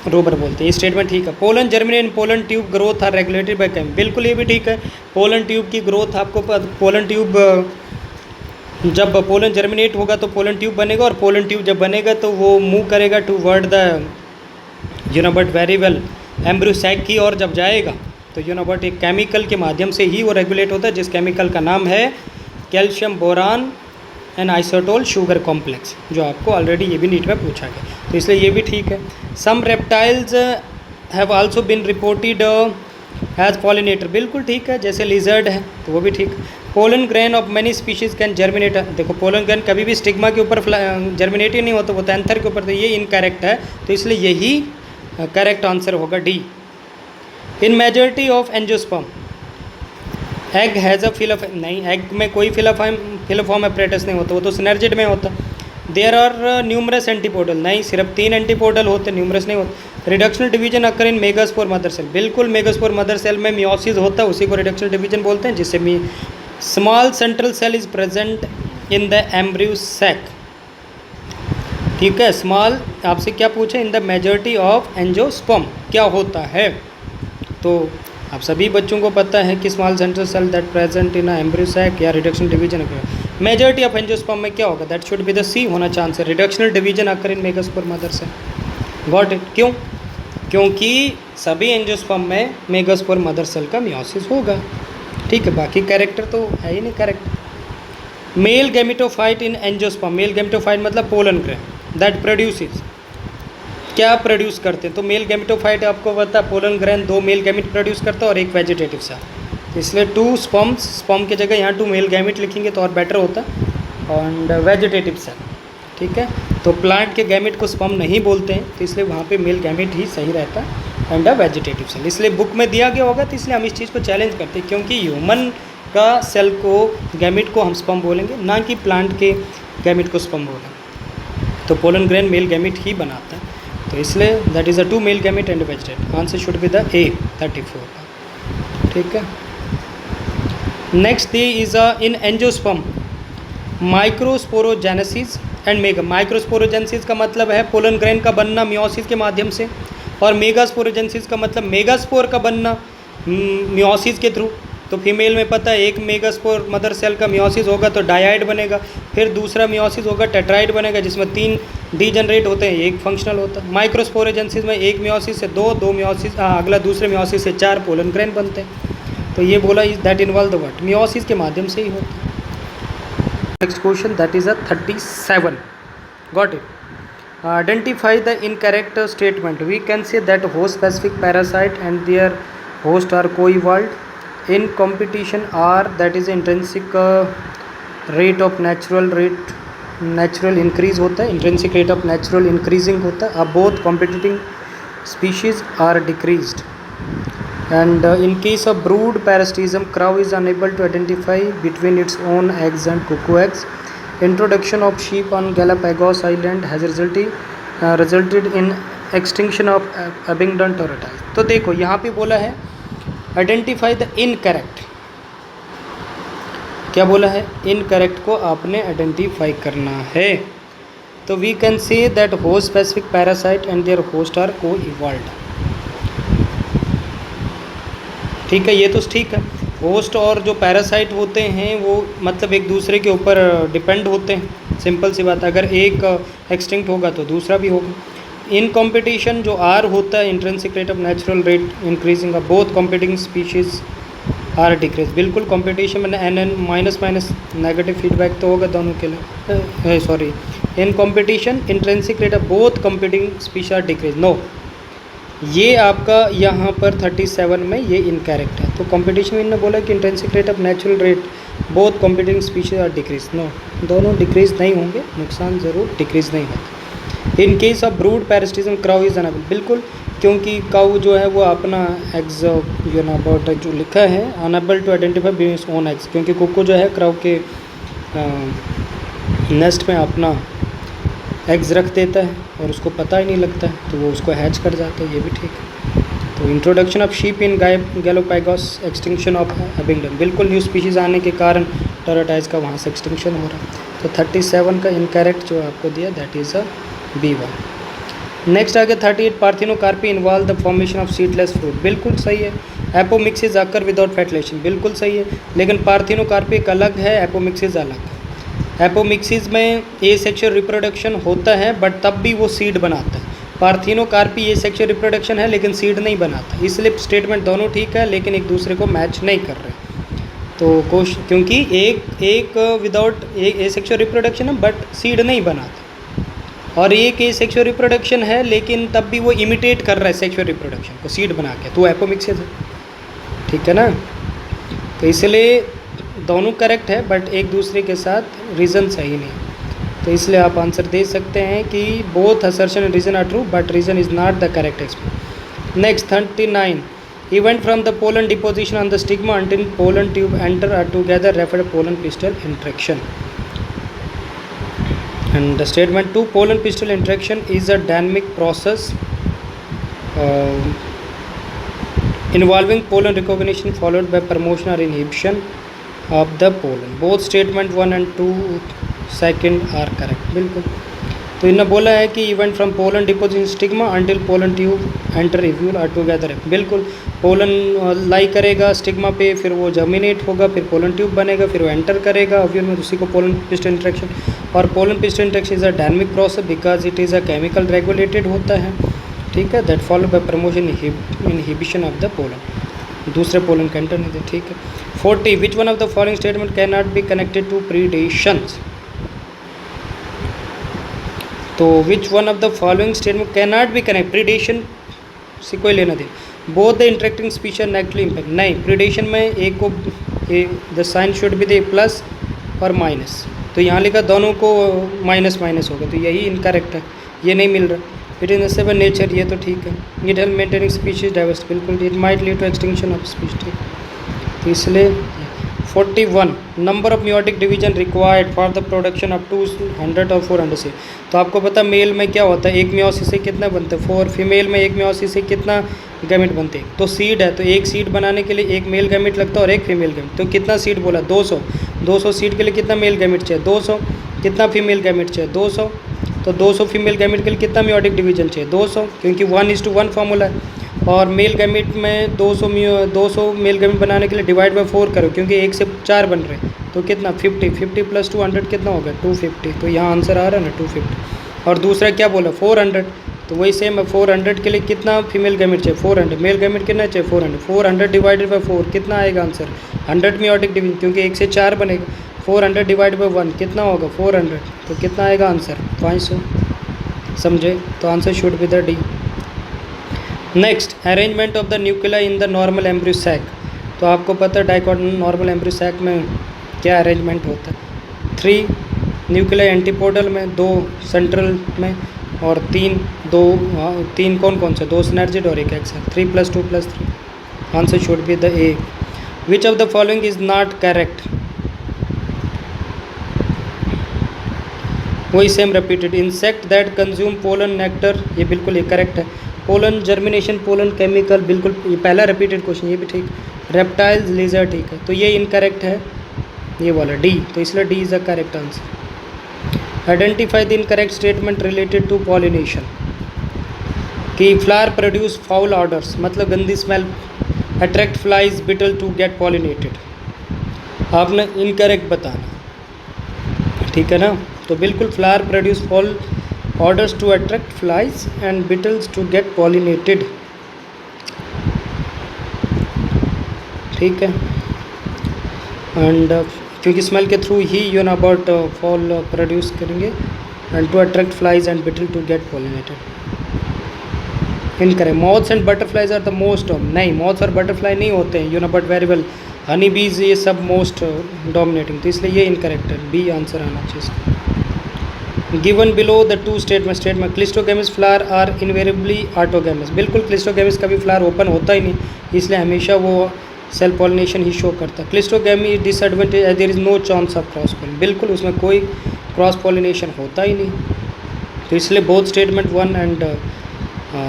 रोबर बोलते हैं। ये स्टेटमेंट ठीक है। Pollen germinate in pollen tube growth are regulated by chem, बिल्कुल ये भी ठीक है। पोलन ट्यूब की ग्रोथ आपको पोलन ट्यूब, जब पोलन जर्मिनेट होगा तो पोलन ट्यूब बनेगा, और पोलन ट्यूब जब बनेगा तो वो मूव करेगा toward the but very well embryo sac की ओर जब जाएगा, तो बट एक केमिकल के माध्यम से ही वो रेगुलेट होता है, जिस केमिकल का नाम है calcium boron and inositol sugar complex, जो आपको ऑलरेडी ये भी नीट में पूछा गया। तो इसलिए ये भी ठीक है। Some reptiles have also been reported as pollinator, बिल्कुल ठीक है, जैसे लिजर्ड है, तो वो भी ठीक। Pollen grain of many species can germinate, देखो पोलन ग्रेन कभी भी स्टिग्मा के ऊपर जर्मिनेट ही नहीं होता, वो तो एंथर के ऊपर, तो ये इनकरेक्ट है। तो इसलिए यही करेक्ट आंसर होगा D. In majority of angiosperm egg has a filiform, नहीं, एग में कोई फिलोफॉर्म एपरेटस नहीं होता, वो तो सिनर्जिड में होता। देयर आर न्यूमरस एंटीपोडल, नहीं, सिर्फ 3 एंटीपोडल होते, न्यूमरस नहीं होते। Reductional division occur in megaspore mother cell, बिल्कुल मेगास्पोर मदर सेल में मियोसिस होता है, उसी को रिडक्शनल डिवीजन बोलते हैं, जिससे small central cell is present in the embryo sac, ठीक है। स्मॉल आपसे क्या पूछे, in the majority of angiosperm क्या होता है, तो आप सभी बच्चों को पता है कि small central cell that present in embryo sac या reductional division. Majority of angiosperm में क्या होगा, that should be the C होना चांस है। Reductional division occur in megaspore mother cell, got it. क्यों, क्योंकि सभी एंजियोस्पर्म में मेगास्पोर मदर सेल का मियोसिस होगा, ठीक है। बाकी कैरेक्टर तो है ही नहीं correct. Male gametophyte in angiosperm, male gametophyte मतलब पोलन ग्रेन दैट प्रोड्यूसेस, क्या प्रोड्यूस करते हैं, तो मेल गैमेटोफाइट आपको पता है, pollen grain 2 male gamete produce करता है और एक वेजिटेटिव सेल, इसलिए 2 स्पर्म्स, स्पर्म की जगह यहाँ 2 मेल गैमेट लिखेंगे तो और बेटर होता, एंड वेजिटेटिव सेल, ठीक है। तो प्लांट के गैमेट को स्पर्म नहीं बोलते हैं, तो इसलिए वहाँ पे मेल गैमेट ही सही रहता है, एंड अ वेजिटेटिव सेल, इसलिए बुक में दिया गया होगा, तो इसलिए हम इस चीज़ को चैलेंज करते हैं, क्योंकि ह्यूमन का सेल को गैमेट को हम स्पर्म बोलेंगे, ना कि प्लांट के गैमेट को स्पर्म बोलेंगे। तो पोलन ग्रेन मेल गैमेट ही बनाता है, तो इसलिए that is a 2 male gamete and vegetative. Answer should be the A 34, ठीक है। Next the is in angiosperm microsporogenesis and mega. Microsporogenesis का मतलब है पोलन ग्रेन का बनना मियोसिस के माध्यम से, और मेगास्पोरोजेंसिस का मतलब मेगास्पोर का बनना मियोसिस के थ्रू। तो फीमेल में पता है एक मेगास्पोर मदर सेल का मियोसिस होगा तो डायाइड बनेगा, फिर दूसरा मियोसिस होगा टेट्राइड बनेगा जिसमें 3 डीजनरेट होते हैं, एक फंक्शनल होता है। माइक्रोस्पोरोजेंसिस में एक मियोसिस से 2 मियोसिस अगला दूसरे मियोसिस से 4 पोलन ग्रेन बनते हैं। तो ये बोला is that involve the what, meiosis के माध्यम से ही होता है। Next question that is 37, got it. Identify the incorrect statement. We can say that host specific parasite and their host are co-evolved in competition are, that is intrinsic rate of natural increase होता है, intrinsic rate of natural increasing होता है, both competing species are decreased, and in case of brood parasitism crow is unable to identify between its own eggs and cuckoo eggs. Introduction of sheep on Galapagos Island has resulted in extinction of Abingdon tortoise. तो देखो यहाँ पे बोला है identify the incorrect. क्या बोला है? Incorrect को आपने आइडेंटिफाई करना है। तो we can say that host specific parasite and their host are co-evolved। ठीक है, ये तो ठीक है। होस्ट और जो पैरासाइट होते हैं वो मतलब एक दूसरे के ऊपर डिपेंड होते हैं, सिंपल सी बात। अगर एक एक्सटिंक्ट होगा तो दूसरा भी होगा। इन कॉम्पिटिशन जो आर होता है, intrinsic rate of natural rate increasing of both competing species are decrease. बिल्कुल कॉम्पिटिशन में एन माइनस नेगेटिव फीडबैक तो होगा दोनों के लिए। Sorry, in competition intrinsic rate of both competing species are decrease. No, ये आपका यहाँ पर 37 में ये इनकरेक्ट है। तो कॉम्पिटिशन में इन्होंने बोला कि intrinsic rate of natural rate both competing species are decrease. No, दोनों डिक्रीज नहीं होंगे, नुकसान ज़रूर डिक्रीज नहीं होगा। In case of brood parasitism crow is unable. बिल्कुल, क्योंकि काउ जो है वो अपना एग्स जो लिखा है unable to identify being own eggs, क्योंकि कुक्कू जो है क्राउ के नेस्ट में अपना एग्स रख देता है और उसको पता ही नहीं लगता है, तो वो उसको हैच कर जाता है। ये भी ठीक है। तो introduction of sheep in Galapagos, extinction of Abingdon. बिल्कुल, न्यू स्पीशीज़ आने के कारण टोरटॉइज का वहाँ से एक्सटिंक्शन हो रहा है। तो 37 का इनकरेक्ट जो आपको दिया that is a B1। Next आगे 38, parthenocarpy involve the formation of seedless fruit. बिल्कुल सही है। एपोमिक्सिस अकर विदाउट फर्टिलाइजेशन। बिल्कुल सही है, लेकिन पार्थिनोकार्पी एक अलग है, एपोमिक्सिस अलग है। एपोमिक्सिस में ए सेक्शुअल रिप्रोडक्शन होता है बट तब भी वो सीड बनाता है। पार्थिनोकार्पी ए सेक्शुअल रिप्रोडक्शन है लेकिन सीड नहीं बनाता। इसलिए स्टेटमेंट दोनों ठीक है लेकिन एक दूसरे को मैच नहीं कर रहे। तो क्योंकि एक विदाउट ए सेक्शुअल रिप्रोडक्शन है बट सीड नहीं बनाता, और एक सेक्सुअल रिप्रोडक्शन है लेकिन तब भी वो इमिटेट कर रहा है सेक्सुअल रिप्रोडक्शन को सीड बना के, तो एपोमिक्सिस है। ठीक है ना? तो इसलिए दोनों करेक्ट है बट एक दूसरे के साथ रीज़न सही नहीं। तो इसलिए आप आंसर दे सकते हैं कि both assertion and reason are true but reason is not the correct explanation. Next 39, event from the pollen deposition on the stigma until pollen tube enter are together referred pollen pistil interaction. And the statement 2, pollen pistil interaction is a dynamic process involving pollen recognition followed by promotion or inhibition of the pollen. Both statement 1 and 2 second are correct. बिल्कुल। तो इन्होंने बोला है कि event from pollen deposition stigma until pollen tube enter ovule are together है। बिल्कुल, pollen लाई करेगा stigma पे, फिर वो जर्मिनेट होगा, फिर पोलन ट्यूब बनेगा, फिर वो एंटर करेगा ओव्यूल में, उसी को पोलन पिस्टल इंट्रैक्शन। और pollen pistil interaction is a dynamic process because it is a chemical regulated होता है। ठीक है, that follow by promotion inhibition of the pollen, दूसरे पोलन का एंटर नहीं दे। ठीक है। 40, which one of the following statement can not be connected to predations. तो which one of the following statement can not be connect, predation से कोई लेना दे। Both the interacting species negatively impact, नहीं, प्रीडेशन में एक को the sign should be the plus और minus, तो यहाँ लिखा दोनों को माइनस माइनस होगा, तो यही इनकरेक्ट है, ये नहीं मिल रहा। इट इज़ सेवन नेचर, ये तो ठीक है। It help maintaining species diversity, बिल्कुल। It might lead to extinction of species, तो इसलिए 41, number of meiotic division required for the production of 200 और 400 से। तो आपको पता मेल में क्या होता है, एक मियोसिस से कितना बनता है 4, फीमेल में एक मियोसिस से कितना गैमेट बनते हैं। तो सीड है, तो एक सीड बनाने के लिए एक मेल गैमेट लगता है और एक फीमेल गैमेट। तो कितना सीड बोला 200, 200 सीड के लिए कितना मेल गैमेट चाहिए 200। कितना फीमेल गैमेट चाहिए 200, तो 200 फीमेल गैमेट के लिए कितना मियोटिक डिवीजन चाहिए 200, क्योंकि 1:1 फार्मूला है। और मेल गैमेट में 200 मेल गैमेट बनाने के लिए डिवाइड बाय 4 करो, क्योंकि 1 से 4 बन रहे हैं, तो कितना 50 प्लस 200 कितना होगा 250, तो यहाँ आंसर आ रहा है ना 250। और दूसरा क्या बोला 400, तो वही सेम है 400 के लिए कितना फीमेल गैमेट चाहिए 400, मेल गैमेट कितना चाहिए 400 डिवाइडेड बाय 4 कितना आएगा आंसर 100 मियोटिक डिवीजन, क्योंकि 1 से 4 बनेगा। 400 डिवाइड बाय 1 कितना होगा 400, तो कितना आएगा आंसर 500। समझे, तो answer should be the D. Next, arrangement of the nuclei in the normal embryo sac. तो आपको पता है डाइकोटोमिक नॉर्मल एम्ब्रियो सैक में क्या अरेंजमेंट होता है, 3 न्यूक्लियाई एंटीपोडल में, 2 सेंट्रल में, और 3 कौन कौन से 2 सिनर्जिड और 1 egg cell, 3 + 2 + 3। Answer should be the A. Which of the following is not correct, वही same repeated. Insect that consume pollen nectar, ये बिल्कुल ये करेक्ट है। पोलन जर्मिनेशन, पोलन केमिकल, बिल्कुल ये पहला रिपीटेड क्वेश्चन, ये भी ठीक। रेप्टाइल्स, लेजर, ठीक है, तो ये इनकरेक्ट है ये वाला डी, तो इसलिए D is the correct answer. Identify the incorrect statement related to pollination, कि फ्लावर प्रोड्यूस फाउल ऑर्डर्स, मतलब गंदी smell attract flies beetle to get pollinated. आपने इनकरेक्ट बताना, ठीक है ना, तो बिल्कुल flower produce foul odours to attract flies and beetles to get pollinated, ठीक है। एंड क्योंकि स्मेल के थ्रू ही you know about foul produce करेंगे and to attract flies and beetle to get pollinated. Incorrect, moths and butterflies are the most, नहीं moths और butterfly नहीं होते हैं, you know but very well, honey bees ये सब most dominating, तो इसलिए ये इनकरेक्ट है, बी आंसर आना चाहिए। Given below the 2 statement cleistogamous flower are invariably autogamous, बिल्कुल क्लिस्टोगेमस का भी फ्लावर ओपन होता ही नहीं, इसलिए हमेशा वो सेल्फ पॉलिनेशन ही शो करता है। Cleistogamy disadvantage as there is no chance of cross pollination, बिल्कुल उसमें कोई क्रॉस पॉलिनेशन होता ही नहीं, तो इसलिए both statement 1 and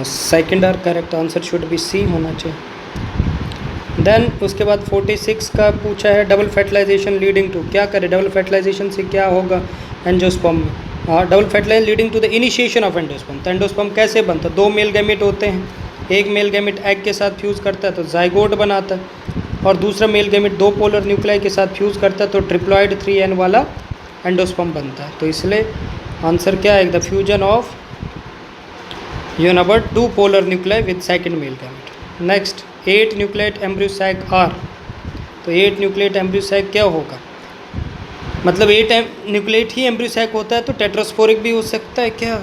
second are correct, answer should be C होना चाहिए। देन उसके बाद 46 का पूछा है डबल फर्टिलाइजेशन लीडिंग टू, क्या करें डबल फर्टिलाइजेशन से क्या होगा एंजियोस्पर्म में। Double fertilization leading to the initiation of endosperm, तो एंडोस्पर्म कैसे बनता है, 2 मेल गैमेट होते हैं, एक मेल गैमेट एग के साथ फ्यूज़ करता है तो जाइगोट बनाता है, और दूसरा मेल गैमेट 2 पोलर न्यूक्लियाई के साथ फ्यूज़ करता है तो ट्रिप्लॉइड 3n वाला एंडोस्पर्म बनता है, तो इसलिए आंसर क्या है the fusion of you know about 2 polar nuclei with second male gamete. Next, 8 nucleate embryo sac are, तो 8 न्यूक्लिएट एम्ब्रियो सैक क्या होगा, मतलब 8 न्यूक्लिएट ही एम्ब्रियो सैक होता है, तो टेट्रास्पोरिक भी हो सकता है क्या,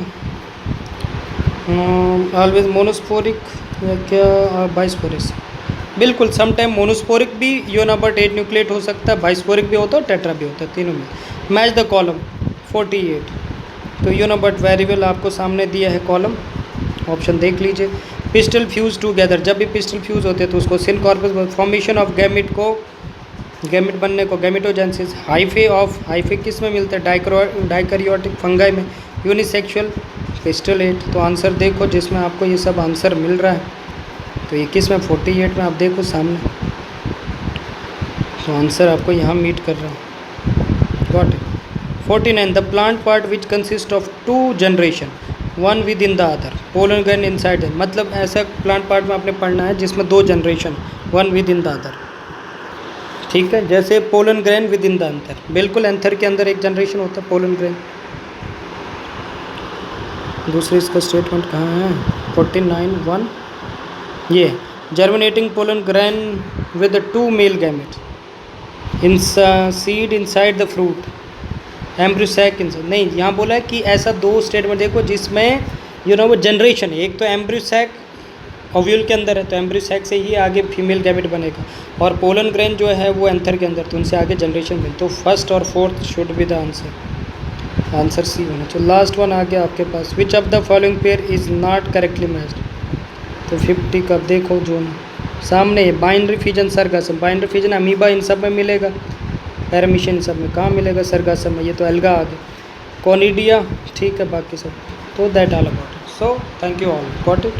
ऑलवेज मोनोस्पोरिक या क्या बाइस्पोरिक, बिल्कुल सम टाइम मोनोस्पोरिक भी यू नो बट 8 न्यूक्लिएट हो सकता है, बाइस्पोरिक भी होता है, टेट्रा भी होता है, तीनों में। मैच द कॉलम 48, तो you know but very well आपको सामने दिया है कॉलम, ऑप्शन देख लीजिए। पिस्टल फ्यूज टूगेदर, जब भी पिस्टल फ्यूज होते हैं तो उसको सिन कॉर्पस, फॉर्मेशन ऑफ गैमिट को, गैमिट बनने को गैमिटोजेंसिस, हाइफे किस में मिलता है डाइकैरियोटिक फंगाई में, यूनिसेक्सुअल पिस्टलेट, तो आंसर देखो जिसमें आपको ये सब आंसर मिल रहा है, तो ये किस में 48 में आप देखो सामने, तो आंसर आपको यहाँ मीट कर रहा है। Got it. 49 the plant part which consist of 2 generation, 1 with in the other, pollen grain inside, मतलब ऐसा प्लांट पार्ट में आपने पढ़ना है जिसमें 2 generation 1 with in the other, ठीक है, जैसे pollen grain with in the anther, बिल्कुल एंथर के अंदर एक जनरेशन होता है पोलन ग्रेन। दूसरी इसका स्टेटमेंट कहाँ है 49(1), ये germinating pollen grain with 2 male gamete in seed inside the fruit embryo sac inside, नहीं यहाँ बोला है कि ऐसा 2 स्टेटमेंट देखो जिसमें यू नो वो जनरेशन, एक तो एम्ब्रियो सैक ओव्यूल के अंदर है, तो एम्ब्रियो सैक से ही आगे फीमेल गैमेट बनेगा, और पोलन ग्रेन जो है वो एंथर के अंदर, तो उनसे आगे जनरेशन मिले, तो फर्स्ट और fourth should be the answer, answer C होना चाहिए। लास्ट वन आ गया आपके पास, which of the following pair is not correctly matched, तो 50 का देखो जो ना सामने binary fission sargassum, binary fission amoeba इन सब में मिलेगा, पैरामीशियन इन सब में कहाँ मिलेगा, सरगासम में, ये तो एल्गा आ गया, कोनिडिया ठीक है, बाकी सब, तो that all about it, so thank you all, got it.